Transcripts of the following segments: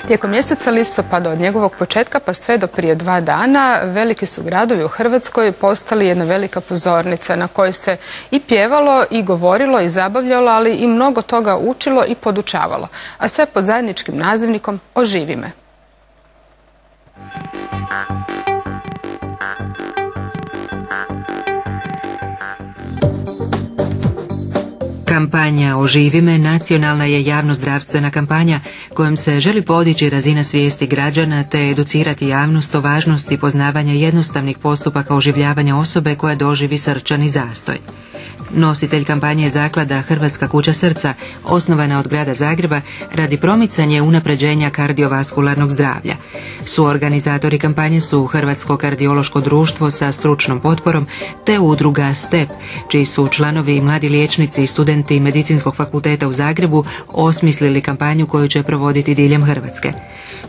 Tijekom mjeseca listopada od njegovog početka pa sve do prije 2 dana veliki su gradovi u Hrvatskoj postali jedna velika pozornica na kojoj se i pjevalo i govorilo i zabavljalo, ali i mnogo toga učilo i podučavalo, a sve pod zajedničkim nazivnikom Oživi me. Kampanja Oživi me nacionalna je javnozdravstvena kampanja kojom se želi podići razina svijesti građana te educirati javnost o važnosti poznavanja jednostavnih postupaka oživljavanja osobe koja doživi srčani zastoj. Nositelj kampanje je zaklada Hrvatska kuća srca, osnovana od grada Zagreba radi promicanja i unapređenja kardiovaskularnog zdravlja. Suorganizatori kampanje su Hrvatsko kardiološko društvo sa stručnom potporom te udruga STEP, čiji su članovi mladi liječnici i studenti Medicinskog fakulteta u Zagrebu osmislili kampanju koju će provoditi diljem Hrvatske.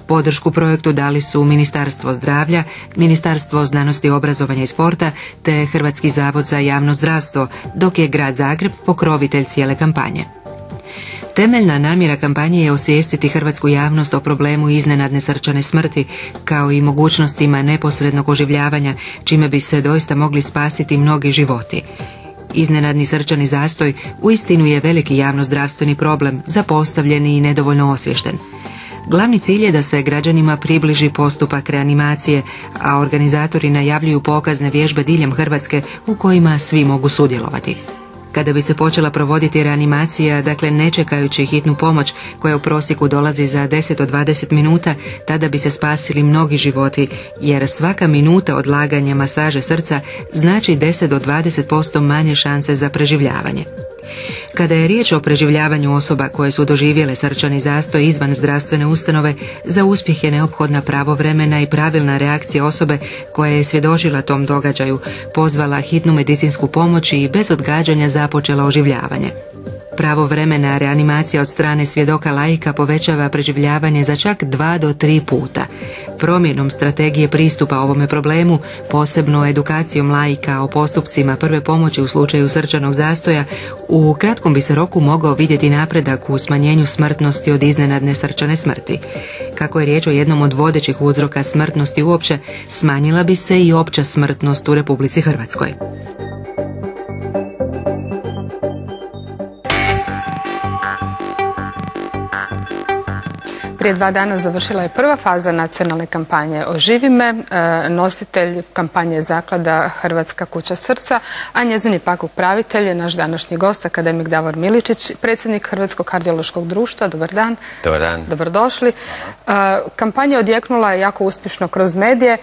Podršku projektu dali su Ministarstvo zdravlja, Ministarstvo znanosti, obrazovanja i sporta te Hrvatski zavod za javno zdravstvo, dok je grad Zagreb pokrovitelj cijele kampanje. Temeljna namjera kampanje je osvijestiti hrvatsku javnost o problemu iznenadne srčane smrti, kao i mogućnostima neposrednog oživljavanja, čime bi se doista mogli spasiti mnogi životi. Iznenadni srčani zastoj uistinu je veliki javnozdravstveni problem, zapostavljen i nedovoljno osviješten. Glavni cilj je da se građanima približi postupak reanimacije, a organizatori najavljuju pokazne vježbe diljem Hrvatske u kojima svi mogu sudjelovati. Kada bi se počela provoditi reanimacija, dakle ne čekajući hitnu pomoć koja u prosjeku dolazi za 10 do 20 minuta, tada bi se spasili mnogi životi, jer svaka minuta odlaganja masaže srca znači 10 do 20% manje šanse za preživljavanje. Kada je riječ o preživljavanju osoba koje su doživjele srčani zastoj izvan zdravstvene ustanove, za uspjeh je neophodna pravovremena i pravilna reakcija osobe koja je svjedočila tom događaju, pozvala hitnu medicinsku pomoć i bez odgađanja započela oživljavanje. Pravovremena reanimacija od strane svjedoka laika povećava preživljavanje za čak 2 do 3 puta. Promjenom strategije pristupa ovome problemu, posebno edukacijom laika o postupcima prve pomoći u slučaju srčanog zastoja, u kratkom bi se roku mogao vidjeti napredak u smanjenju smrtnosti od iznenadne srčane smrti. Kako je riječ o jednom od vodećih uzroka smrtnosti uopće, smanjila bi se i opća smrtnost u Republici Hrvatskoj. Prije 2 dana završila je prva faza nacionalne kampanje Oživi me. Nositelj kampanje je zaklada Hrvatska kuća srca, a njezin je pak upravitelj je naš današnji gost, akademik Davor Miličić, predsjednik Hrvatskog kardiološkog društva. Dobar dan. Dobar dan. Dobrodošli. Kampanja je odjeknula jako uspješno kroz medije.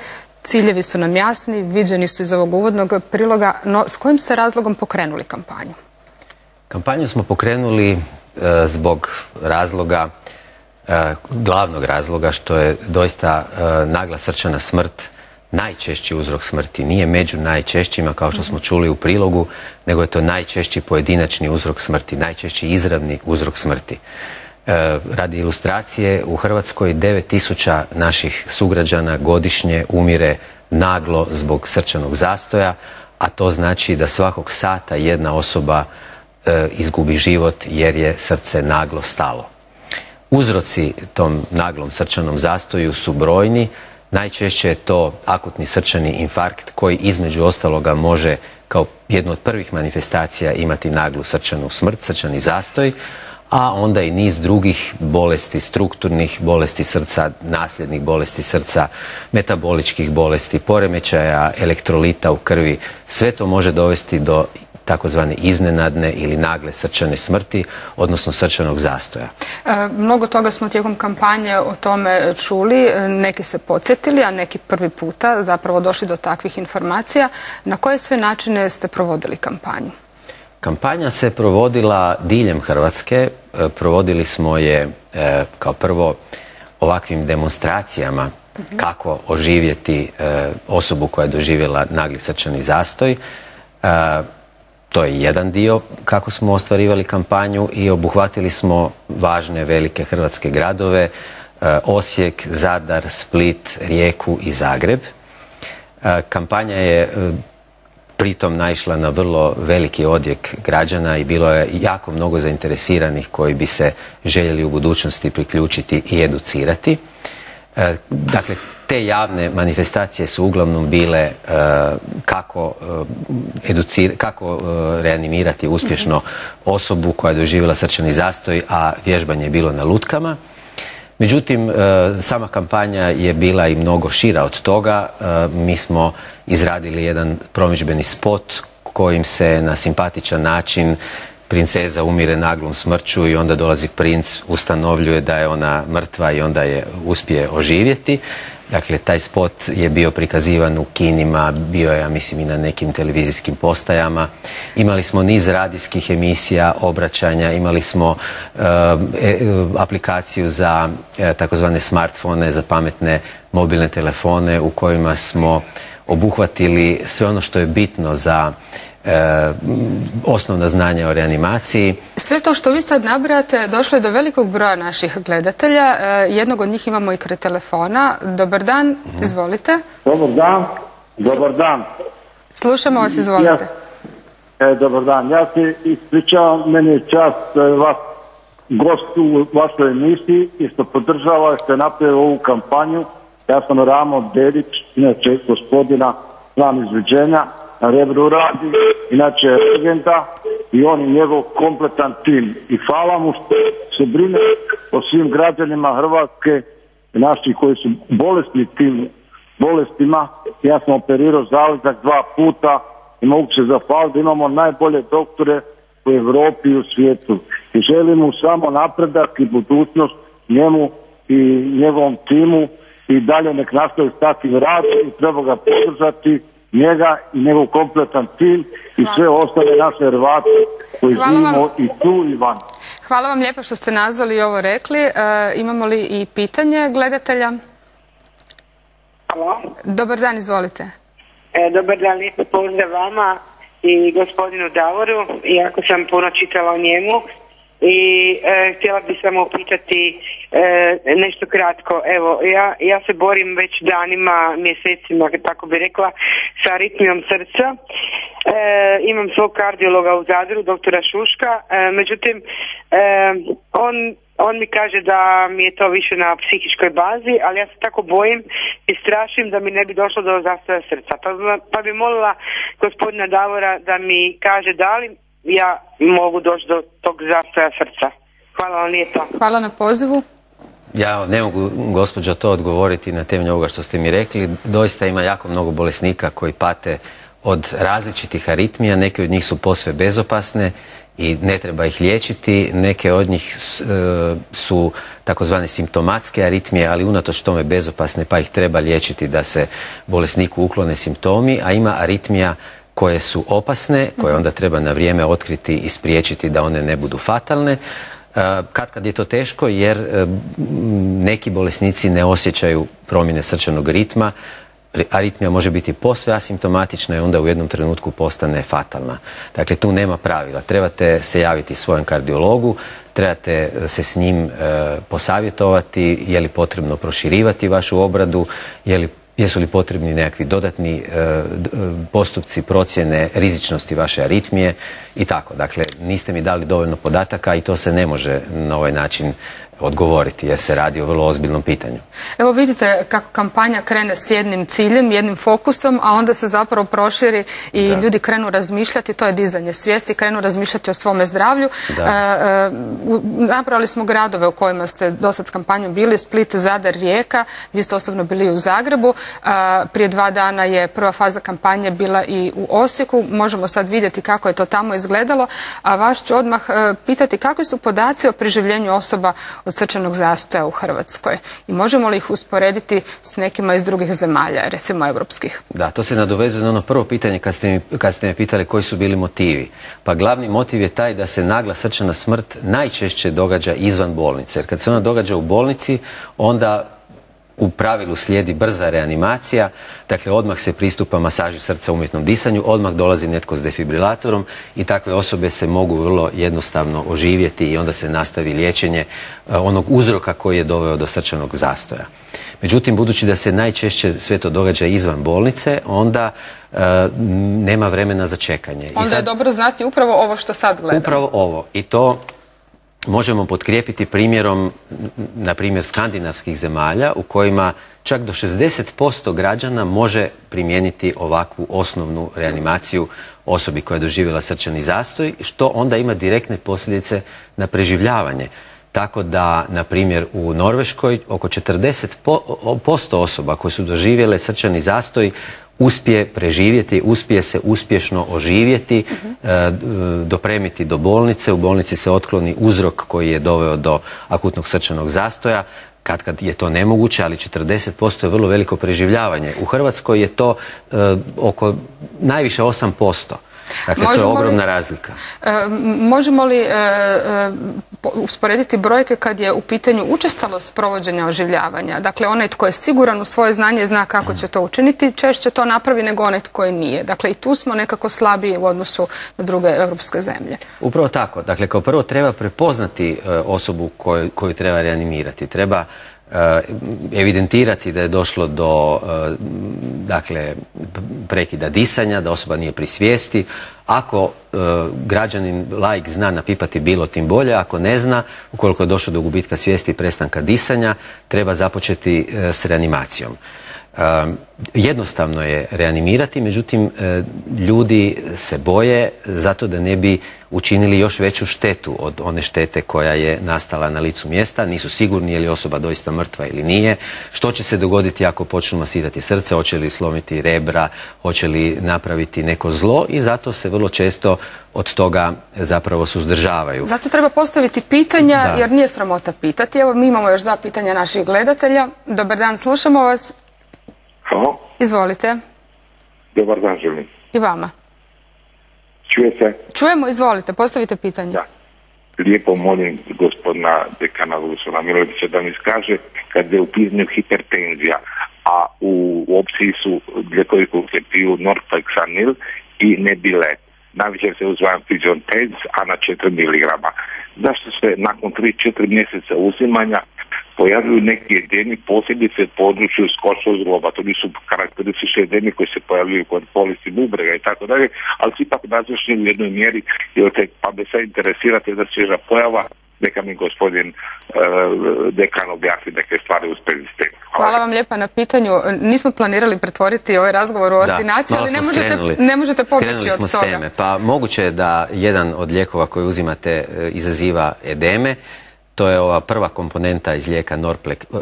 Ciljevi su nam jasni, viđeni su iz ovog uvodnog priloga, no s kojim ste razlogom pokrenuli kampanju? Kampanju smo pokrenuli zbog razloga, glavnog razloga što je doista nagla srčana smrt najčešći uzrok smrti. Nije među najčešćima kao što smo čuli u prilogu, nego je to najčešći pojedinačni uzrok smrti, najčešći izravni uzrok smrti. Radi ilustracije, u Hrvatskoj 9.000 naših sugrađana godišnje umire naglo zbog srčanog zastoja, a to znači da svakog sata jedna osoba izgubi život jer je srce naglo stalo. Uzroci tom naglom srčanom zastoju su brojni. Najčešće je to akutni srčani infarkt koji između ostaloga može kao jednu od prvih manifestacija imati naglu srčanu smrt, srčani zastoj, a onda i niz drugih bolesti, strukturnih bolesti srca, nasljednih bolesti srca, metaboličkih bolesti, poremećaja elektrolita u krvi. Sve to može dovesti do takozvane iznenadne ili nagle srčane smrti, odnosno srčanog zastoja. Mnogo toga smo tijekom kampanje o tome čuli, neki se podsjetili, a neki prvi puta zapravo došli do takvih informacija. Na koje sve načine ste provodili kampanju? Kampanja se provodila diljem Hrvatske. Provodili smo je kao prvo ovakvim demonstracijama kako oživjeti osobu koja je doživjela nagli srčani zastoj. To je jedan dio kako smo ostvarivali kampanju i obuhvatili smo važne velike hrvatske gradove, Osijek, Zadar, Split, Rijeku i Zagreb. Kampanja je pritom naišla na vrlo veliki odjek građana i bilo je jako mnogo zainteresiranih koji bi se željeli u budućnosti priključiti i educirati. Dakle, te javne manifestacije su uglavnom bile kako reanimirati uspješno osobu koja je doživjela srčani zastoj, a vježbanje je bilo na lutkama. Međutim, sama kampanja je bila i mnogo šira od toga. Mi smo izradili jedan promidžbeni spot kojim se na simpatičan način princeza umire naglom smrću i onda dolazi princ, ustanovljuje da je ona mrtva i onda je uspije oživjeti. Dakle, taj spot je bio prikazivan u kinima, bio je, ja mislim, i na nekim televizijskim postajama. Imali smo niz radijskih emisija, obraćanja, imali smo aplikaciju za takozvane smartfone, za pametne mobilne telefone u kojima smo obuhvatili sve ono što je bitno za osnovna znanja o reanimaciji. Sve to što vi sad nabrajate došlo je do velikog broja naših gledatelja. Jednog od njih imamo i kraj telefona. Dobar dan, izvolite. Dobar dan, dobar dan. Slušamo vas, izvolite. Dobar dan, ja se ispričavam, meni je čast vas gost u vašoj emisiji i što podržava, što je napravio ovu kampanju. Ja sam Ramo Dedić, inače gospodina plan izveđenja, na Rebru radi, inače legenda i on i njegov kompletan tim. I hvala mu što se brine o svim građanima Hrvatske, naši koji su bolesni tim bolestima. Ja sam operirao zalizak 2 puta i mogu se zahvaliti da imamo najbolje doktore u Europi i u svijetu. I želim mu samo napredak i budućnost njemu i njegovom timu i dalje nek nastavi s takvim radom i treba ga podržati, njega i njegov kompletan tim i sve ostale naše Hrvate koji živimo i tu i van. Hvala vam lijepo što ste nazvali i ovo rekli. Imamo li i pitanje gledatelja? Halo. Dobar dan, izvolite. Dobar dan, lijepo pozdrav vama i gospodinu Davoru. Iako sam puno čitala o njemu i htjela bih samo upitati nešto kratko. Evo, ja se borim već danima, mjesecima, tako bi rekla, sa aritmijom srca. Imam svog kardiologa u Zadru, doktora Šuška, međutim, on mi kaže da mi je to više na psihičkoj bazi, ali ja se tako bojim i strašim da mi ne bi došlo do zastoja srca. Pa bi molila gospodina Davora da mi kaže da li ja mogu doći do tog zastoja srca. Hvala vam lijepo. Hvala na pozivu. Ja ne mogu, gospođo, to odgovoriti na temelju ovoga što ste mi rekli. Doista ima jako mnogo bolesnika koji pate od različitih aritmija. Neke od njih su posve bezopasne i ne treba ih liječiti. Neke od njih su takozvane simptomatske aritmije, ali unatoč tome bezopasne, pa ih treba liječiti da se bolesniku uklone simptomi. A ima aritmija koje su opasne, koje onda treba na vrijeme otkriti i spriječiti da one ne budu fatalne. Kad je to teško jer neki bolesnici ne osjećaju promjene srčanog ritma, aritmija može biti posve asimptomatična i onda u jednom trenutku postane fatalna. Dakle, tu nema pravila. Trebate se javiti svojem kardiologu, trebate se s njim posavjetovati, je li potrebno proširivati vašu obradu, jesu li potrebni nekakvi dodatni postupci procjene rizičnosti vaše aritmije i tako. Dakle, niste mi dali dovoljno podataka i to se ne može na ovaj način odgovoriti jer se radi o vrlo ozbiljnom pitanju. Evo vidite kako kampanja krene s jednim ciljem, jednim fokusom, a onda se zapravo proširi i ljudi krenu razmišljati, to je dizanje svijesti, krenu razmišljati o svome zdravlju. Napravili smo gradove u kojima ste dosad s kampanjom bili, Split, Zadar, Rijeka, vi ste osobno bili u Zagrebu. Prije 2 dana je prva faza kampanje bila i u Osijeku. Možemo sad vidjeti kako je to tamo izgledalo. A vas ću odmah pitati kakvi su podaci o preživljenju osoba od srčanog zastoja u Hrvatskoj i možemo li ih usporediti s nekima iz drugih zemalja, recimo europskih? Da, to se nadovezuje na ono prvo pitanje kad ste me pitali koji su bili motivi. Pa glavni motiv je taj da se nagla srčana smrt najčešće događa izvan bolnice. Jer kad se ona događa u bolnici, onda u pravilu slijedi brza reanimacija, dakle odmah se pristupa masaži srca u umjetnom disanju, odmah dolazi netko s defibrilatorom i takve osobe se mogu vrlo jednostavno oživjeti i onda se nastavi liječenje onog uzroka koji je doveo do srčanog zastoja. Međutim, budući da se najčešće sve to događa izvan bolnice, onda nema vremena za čekanje. Onda je dobro znati upravo ovo što sad gledamo. Upravo ovo. I to možemo potkrijepiti primjerom, na primjer, skandinavskih zemalja u kojima čak do 60% građana može primijeniti ovakvu osnovnu reanimaciju osobi koja je doživjela srčani zastoj, što onda ima direktne posljedice na preživljavanje. Tako da, na primjer, u Norveškoj oko 40% osoba koje su doživjele srčani zastoj uspije preživjeti, uspije se uspješno oživjeti, dopremiti do bolnice. U bolnici se otkloni uzrok koji je doveo do akutnog srčanog zastoja. Kad je to nemoguće, ali 40% je vrlo veliko preživljavanje. U Hrvatskoj je to oko najviše 8%. Dakle, to je ogromna razlika. Možemo li usporediti brojke kad je u pitanju učestalost provođenja oživljavanja? Dakle, onaj tko je siguran u svoje znanje zna kako će to učiniti, češće to napravi nego onaj tko nije. Dakle, i tu smo nekako slabiji u odnosu na druge europske zemlje. Upravo tako. Dakle, kao prvo treba prepoznati osobu koju treba reanimirati. Treba evidentirati da je došlo do prekida disanja, da osoba nije pri svijesti. Ako građanin, laik, zna napipati bilo, tim bolje. Ako ne zna, ukoliko je došlo do gubitka svijesti i prestanka disanja, treba započeti s reanimacijom. Jednostavno je reanimirati, međutim ljudi se boje zato da ne bi učinili još veću štetu od one štete koja je nastala na licu mjesta. Nisu sigurni je li osoba doista mrtva ili nije. Što će se dogoditi ako počnu masirati srce, hoće li slomiti rebra, hoće li napraviti neko zlo, i zato se vrlo često od toga zapravo suzdržavaju. Zato treba postaviti pitanja, jer nije sramota pitati. Evo, mi imamo još 2 pitanja naših gledatelja. Dobar dan, slušamo vas. Halo? Izvolite. Dobar dan, želim. I vama. Čuje se? Čujemo, izvolite, postavite pitanje. Da. Lijepo molim gospodina dekana Luciana Milovića da mi kaže kad je u pitanju hipertenzija, a u opciji su lijekovi koji se piju Norflexanil i Nebilet. Najviše se uzvaja Fijontez, a na 4 mg. Zašto se nakon 3-4 mjeseca uzimanja pojavljuju neki edemi, posebice u području skočnog zgloba? To nisu karakteristični edemi koji se pojavljuju kod bolesti bubrega i tako dalje, ali su ipak nazočni u jednoj mjeri, pa me sad interesirate da svježa pojava, neka mi gospodin dekan objasni neke stvari u sprezi s tem. Hvala vam lijepa na pitanju. Nismo planirali pretvoriti ovaj razgovor u ordinaciju, ali ne možete pobjeći od toga. Teme. Pa moguće je da jedan od lijekova koji uzimate izaziva edeme. To je ova prva komponenta iz lijeka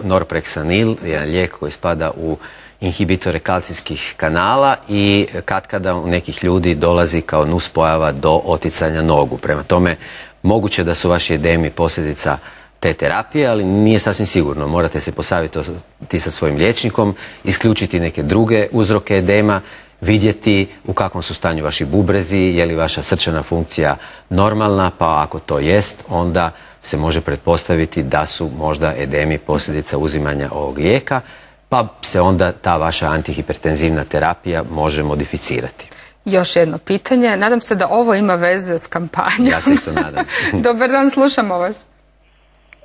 Norflexanil, jedan lijek koji spada u inhibitore kalcijskih kanala i katkada u nekih ljudi dolazi kao nuspojava do oticanja nogu. Prema tome, moguće da su vaši edemi posljedica te terapije, ali nije sasvim sigurno. Morate se posavjetovati sa svojim liječnikom, isključiti neke druge uzroke edema, vidjeti u kakvom su stanju vaši bubrezi, je li vaša srčana funkcija normalna, pa ako to jest, onda se može pretpostaviti da su možda edemi posljedica uzimanja ovog lijeka, pa se onda ta vaša antihipertenzivna terapija može modificirati. Još jedno pitanje. Nadam se da ovo ima veze s kampanjom. Ja se isto nadam. Dobar dan, slušamo vas.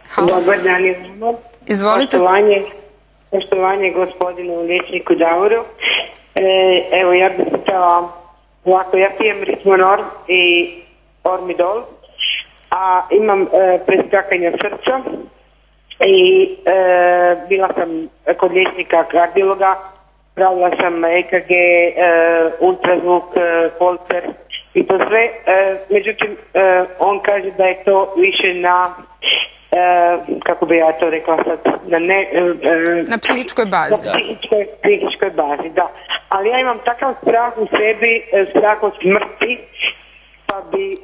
Halo. Dobar dan. Izvolite. Poštovanje gospodinu liječniku Davoru. Evo, ja bih pitala ovako, ja pijem Ritmonor i Ormidol, a imam preskakanja srca i bila sam kod liječnika kardiologa, pravila sam EKG, ultrazvuk, Holter i to sve. Međutim, on kaže da je to više na, kako bi ja to rekla sad, na psihičkoj bazi. Na psihičkoj bazi, da. Ali ja imam takav strah u sebi, strah od smrti, pa bi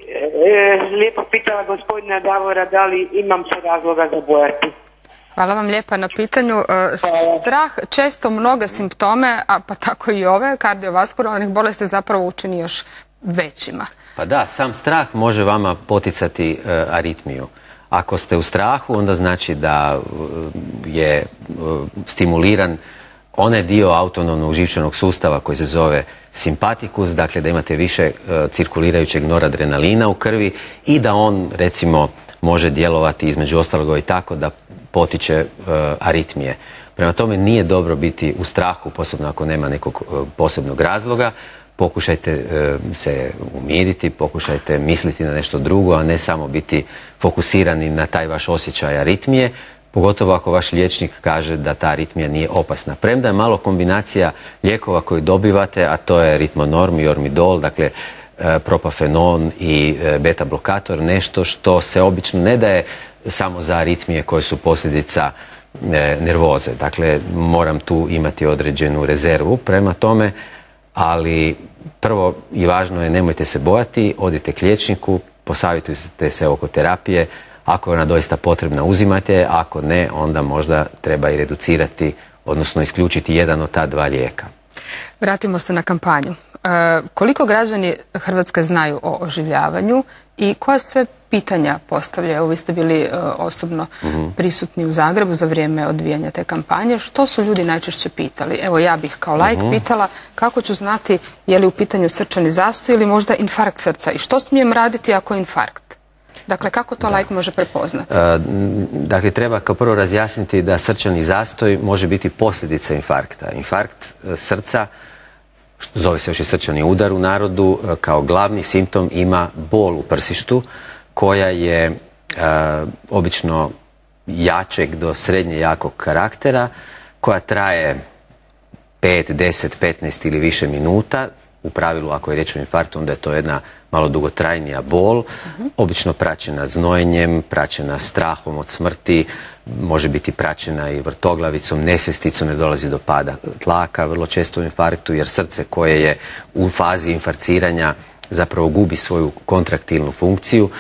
lijepo pitala gospodina Davora da li imam se razloga za bojati. Hvala vam lijepa na pitanju. Strah često mnoge simptome, a pa tako i ove kardiovaskularnih bolesti zapravo učini još većima. Pa da, sam strah može vama poticati aritmiju. Ako ste u strahu, onda znači da je stimuliran onaj dio autonomnog živčanog sustava koji se zove simpatikus, dakle da imate više cirkulirajućeg noradrenalina u krvi i da on, recimo, može djelovati između ostaloga i tako da potiče aritmije. Prema tome nije dobro biti u strahu, posebno ako nema nekog posebnog razloga. Pokušajte se umiriti, pokušajte misliti na nešto drugo, a ne samo biti fokusirani na taj vaš osjećaj aritmije, pogotovo ako vaš liječnik kaže da ta aritmija nije opasna. Premda je malo kombinacija lijekova koju dobivate, a to je ritmonorm i ormidol, dakle propafenon i beta blokator, nešto što se obično ne daje samo za aritmije koje su posljedica nervoze. Dakle, moram tu imati određenu rezervu prema tome, ali prvo i važno je nemojte se bojati, odite k liječniku, posavjetujte se oko terapije, ako je ona doista potrebna uzimate, ako ne, onda možda treba i reducirati, odnosno isključiti jedan od ta dva lijeka. Vratimo se na kampanju. Koliko građani Hrvatske znaju o oživljavanju i koja sve pitanja postavljaju? Evo, vi ste bili osobno prisutni u Zagrebu za vrijeme odvijanja te kampanje. Što su ljudi najčešće pitali? Evo, ja bih kao laik pitala kako ću znati je li u pitanju srčani zastoj ili možda infarkt srca i što smijem raditi ako je infarkt? Dakle, kako to laik može prepoznati? Dakle, treba kao prvo razjasniti da srčani zastoj može biti posljedica infarkta. Infarkt srca, zove se još i srčani udar u narodu, kao glavni simptom ima bol u prsištu koja je obično jačeg do srednje jakog karaktera, koja traje 5, 10, 15 ili više minuta. U pravilu, ako je riječ o infarktu, onda je to jedna malo dugotrajnija bol, obično praćena znojenjem, praćena strahom od smrti, može biti praćena i vrtoglavicom, nesvjesticom jer dolazi do pada tlaka, vrlo često u infarktu, jer srce koje je u fazi infarciranja zapravo gubi svoju kontraktilnu funkciju.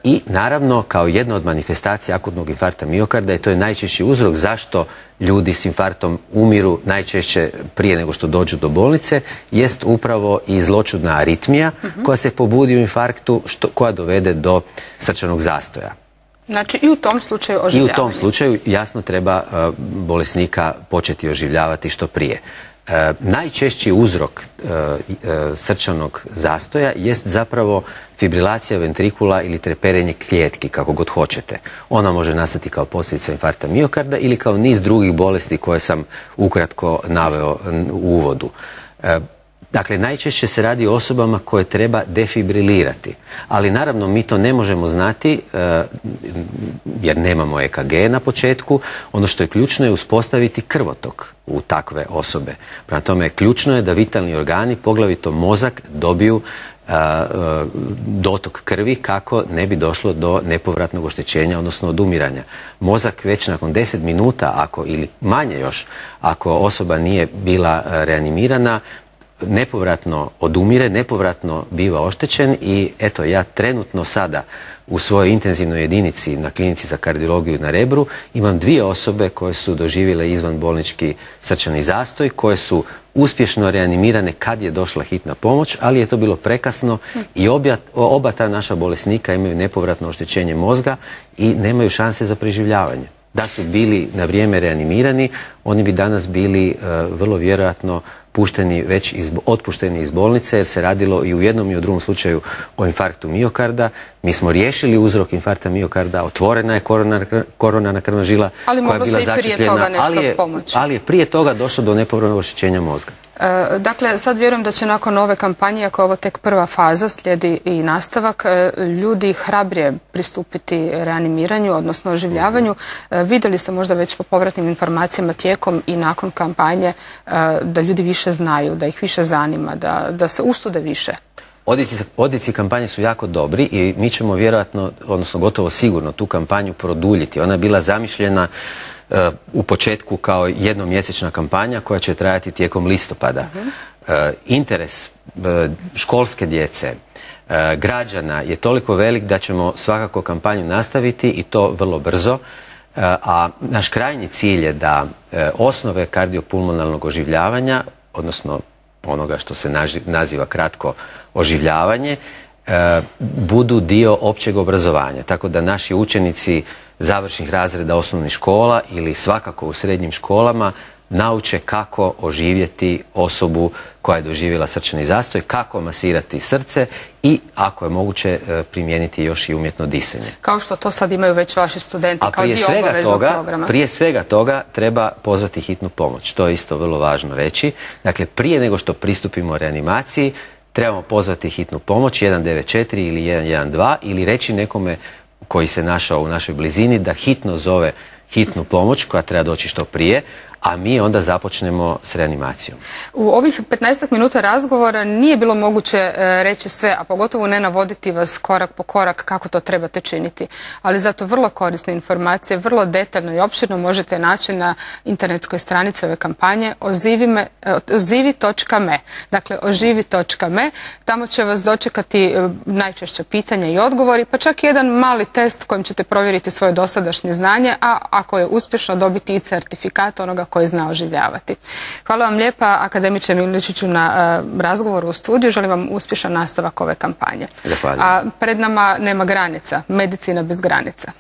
I naravno, kao jedna od manifestacija akutnog infarkta miokarda, i to je najčešći uzrok zašto ljudi s infarktom umiru najčešće prije nego što dođu do bolnice, jest upravo i zloćudna aritmija koja se pobudi u infarktu, koja dovede do srčanog zastoja. Znači i u tom slučaju oživljavanje? I u tom slučaju jasno treba bolesnika početi oživljavati što prije. Najčešći uzrok srčanog zastoja jest zapravo fibrilacija ventrikula ili treperenje kljetki, kako god hoćete. Ona može nastati kao posljedica infarkta miokarda ili kao niz drugih bolesti koje sam ukratko naveo u uvodu. Dakle, najčešće se radi o osobama koje treba defibrilirati. Ali naravno mi to ne možemo znati jer nemamo EKG na početku. Ono što je ključno je uspostaviti krvotok u takve osobe. Prema tome, ključno je da vitalni organi, poglavito mozak, dobiju dotok krvi kako ne bi došlo do nepovratnog oštećenja, odnosno odumiranja. Mozak već nakon 10 minuta, ako ili manje još, ako osoba nije bila reanimirana, nepovratno odumire, nepovratno biva oštećen i eto, ja trenutno sada u svojoj intenzivnoj jedinici na klinici za kardiologiju na Rebru imam 2 osobe koje su doživjele izvanbolnički srčani zastoj, koje su uspješno reanimirane kad je došla hitna pomoć, ali je to bilo prekasno i oba ta naša bolesnika imaju nepovratno oštećenje mozga i nemaju šanse za preživljavanje. Da su bili na vrijeme reanimirani, oni bi danas bili vrlo vjerojatno otpušteni iz bolnice, jer se radilo i u jednom i u drugom slučaju o infarktu miokarda. Mi smo riješili uzrok infarkta miokarda, otvorena je koronarna krvna žila koja je bila začepljena, ali je prije toga došlo do nepovratnog oštećenja mozga. Dakle, sad vjerujem da će nakon ove kampanje, ako je ovo tek prva faza, slijedi i nastavak, ljudi hrabrije pristupiti reanimiranju, odnosno oživljavanju. Vidjeli ste možda već po povratnim informacijama tijekom i nakon kampanje da ljudi više znaju, da ih više zanima, da se usude više? Odjeci kampanje su jako dobri i mi ćemo vjerojatno, odnosno gotovo sigurno, tu kampanju produljiti. Ona je bila zamišljena u početku kao jednomjesečna kampanja koja će trajati tijekom listopada. Interes školske djece, građana je toliko velik da ćemo svakako kampanju nastaviti i to vrlo brzo. A naš krajnji cilj je da osnove kardiopulmonalnog oživljavanja, odnosno onoga što se naziva kratko oživljavanje, budu dio općeg obrazovanja. Tako da naši učenici završnih razreda osnovnih škola ili svakako u srednjim školama nauče kako oživjeti osobu koja je doživjela srčani zastoj, kako masirati srce i ako je moguće primijeniti još i umjetno disanje. Kao što to sad imaju već vaši studenti kao dio obaveznog programa. Prije svega toga treba pozvati hitnu pomoć. To je isto vrlo važno reći. Dakle, prije nego što pristupimo reanimaciji, trebamo pozvati hitnu pomoć 194 ili 112 ili reći nekome koji se našao u našoj blizini da hitno zove hitnu pomoć koja treba doći što prije, a mi onda započnemo s reanimacijom. U ovih 15 minuta razgovora nije bilo moguće reći sve, a pogotovo ne navoditi vas korak po korak kako to trebate činiti. Ali zato vrlo korisne informacije, vrlo detaljno i opširno možete naći na internetskoj stranici ove kampanje oživi.me. Dakle, oživi.me. Tamo će vas dočekati najčešća pitanja i odgovori, pa čak i jedan mali test kojim ćete provjeriti svoje dosadašnje znanje, a ako je uspješno dobiti i certifikat onoga koji zna oživljavati. Hvala vam lijepa, akademiče Miličiću, na razgovoru u studiju. Želim vam uspješan nastavak ove kampanje. Zahvaljujem. A pred nama nema granica, medicina bez granica.